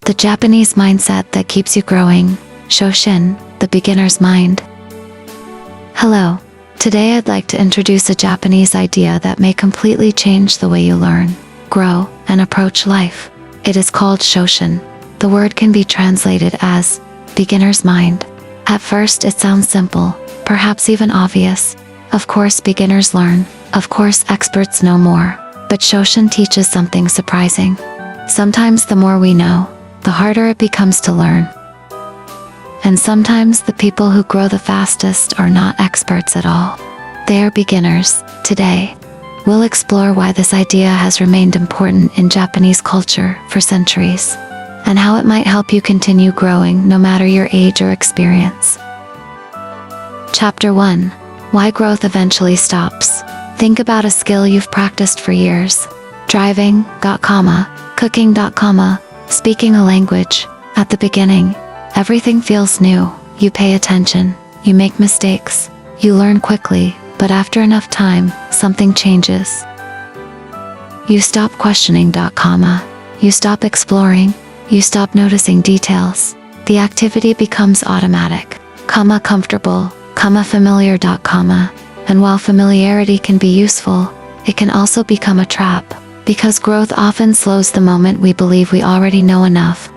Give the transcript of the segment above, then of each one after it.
the Japanese mindset that keeps you growing. Shoshin, the beginner's mind. Hello. Today I'd like to introduce a Japanese idea that may completely change the way you learn, grow, and approach life. It is called Shoshin. The word can be translated as beginner's mind. At first it sounds simple, perhaps even obvious. Of course beginners learn, of course experts know more. But Shoshin teaches something surprising. Sometimes the more we know, the harder it becomes to learn. And sometimes the people who grow the fastest are not experts at all. They are beginners. Today, we'll explore why this idea has remained important in Japanese culture for centuries, and how it might help you continue growing no matter your age or experience. Chapter 1. Why growth eventually stops. Think about a skill you've practiced for years. Driving, cooking, speaking a language. At the beginning, everything feels new. You pay attention, you make mistakes, you learn quickly, but after enough time, something changes. You stop questioning, you stop exploring, you stop noticing details. The activity becomes automatic, comfortable, familiar, and while familiarity can be useful, it can also become a trap, because growth often slows the moment we believe we already know enough.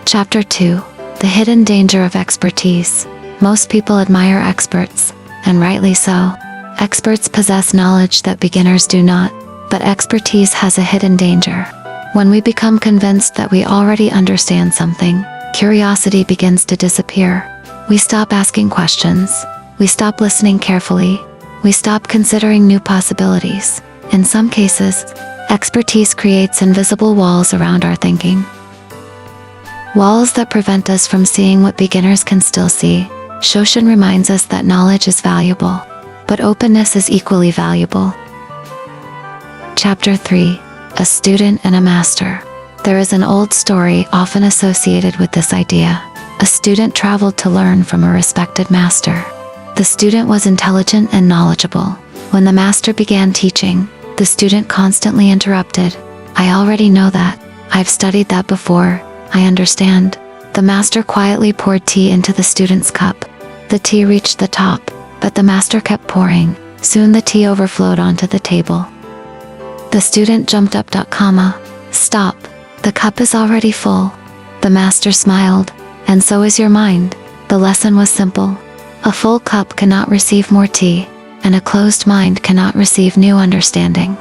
Chapter 2. The hidden danger of expertise. Most people admire experts, and rightly so. Experts possess knowledge that beginners do not, but expertise has a hidden danger. When we become convinced that we already understand something, curiosity begins to disappear. We stop asking questions. We stop listening carefully. We stop considering new possibilities. In some cases, expertise creates invisible walls around our thinking. Walls that prevent us from seeing what beginners can still see. Shoshin reminds us that knowledge is valuable, but openness is equally valuable. Chapter 3. A student and a master. There is an old story often associated with this idea. A student traveled to learn from a respected master. The student was intelligent and knowledgeable. When the master began teaching, the student constantly interrupted. "I already know that. I've studied that before. I understand." The master quietly poured tea into the student's cup. The tea reached the top, but the master kept pouring. Soon the tea overflowed onto the table. The student jumped up, "Stop. The cup is already full." The master smiled. "And so is your mind." The lesson was simple. A full cup cannot receive more tea, and a closed mind cannot receive new understanding.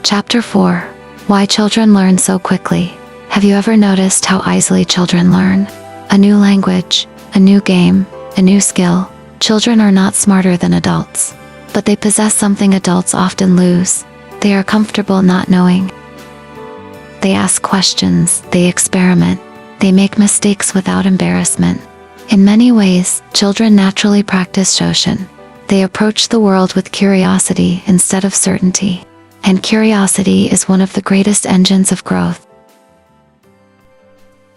Chapter 4. Why children learn so quickly. Have you ever noticed how easily children learn? A new language, a new game, a new skill. Children are not smarter than adults, but they possess something adults often lose. They are comfortable not knowing. They ask questions, they experiment, they make mistakes without embarrassment. In many ways, children naturally practice Shoshin. They approach the world with curiosity instead of certainty. And curiosity is one of the greatest engines of growth.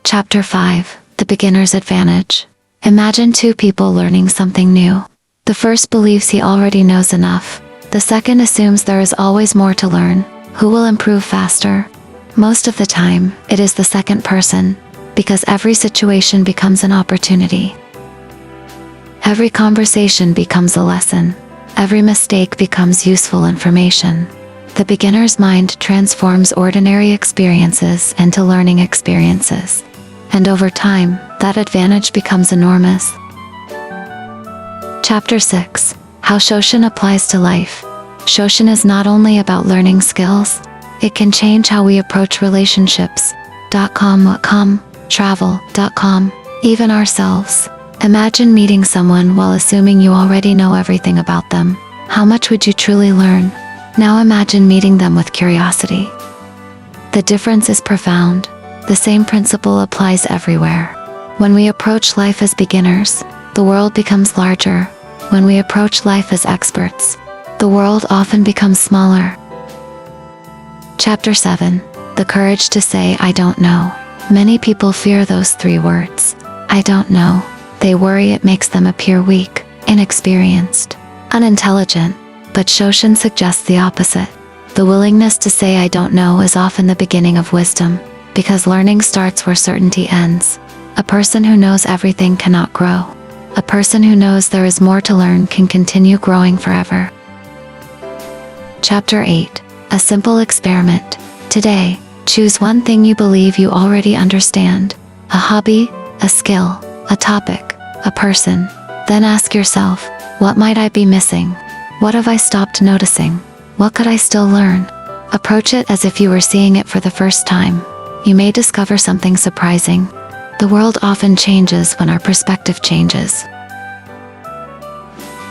Chapter 5. The beginner's advantage. Imagine two people learning something new. The first believes he already knows enough. The second assumes there is always more to learn. Who will improve faster? Most of the time, it is the second person, because every situation becomes an opportunity. Every conversation becomes a lesson. Every mistake becomes useful information. The beginner's mind transforms ordinary experiences into learning experiences. And over time, that advantage becomes enormous. Chapter 6. How Shoshin applies to life. Shoshin is not only about learning skills, it can change how we approach relationships, travel, even ourselves. Imagine meeting someone while assuming you already know everything about them. How much would you truly learn? Now imagine meeting them with curiosity. The difference is profound. The same principle applies everywhere. When we approach life as beginners, the world becomes larger. When we approach life as experts, the world often becomes smaller. Chapter 7. The courage to say I don't know. Many people fear those 3 words. I don't know. They worry it makes them appear weak, inexperienced, unintelligent. But Shoshin suggests the opposite. The willingness to say I don't know is often the beginning of wisdom. because learning starts where certainty ends. A person who knows everything cannot grow. A person who knows there is more to learn can continue growing forever. Chapter 8. A simple experiment. Today, choose one thing you believe you already understand. A hobby, a skill, a topic, a person. Then ask yourself, what might I be missing? What have I stopped noticing? What could I still learn? Approach it as if you were seeing it for the first time. You may discover something surprising. The world often changes when our perspective changes.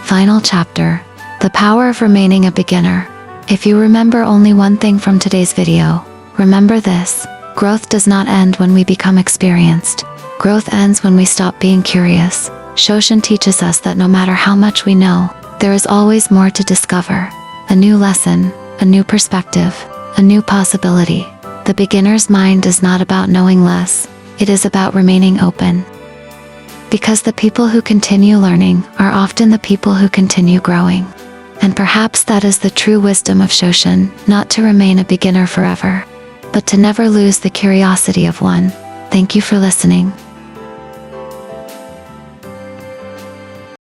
Final chapter. The power of remaining a beginner. If you remember only one thing from today's video, remember this: growth does not end when we become experienced. Growth ends when we stop being curious. Shoshin teaches us that no matter how much we know, there is always more to discover. A new lesson, a new perspective, a new possibility. The beginner's mind is not about knowing less, it is about remaining open. Because the people who continue learning are often the people who continue growing. And perhaps that is the true wisdom of Shoshin, not to remain a beginner forever, but to never lose the curiosity of one. Thank you for listening.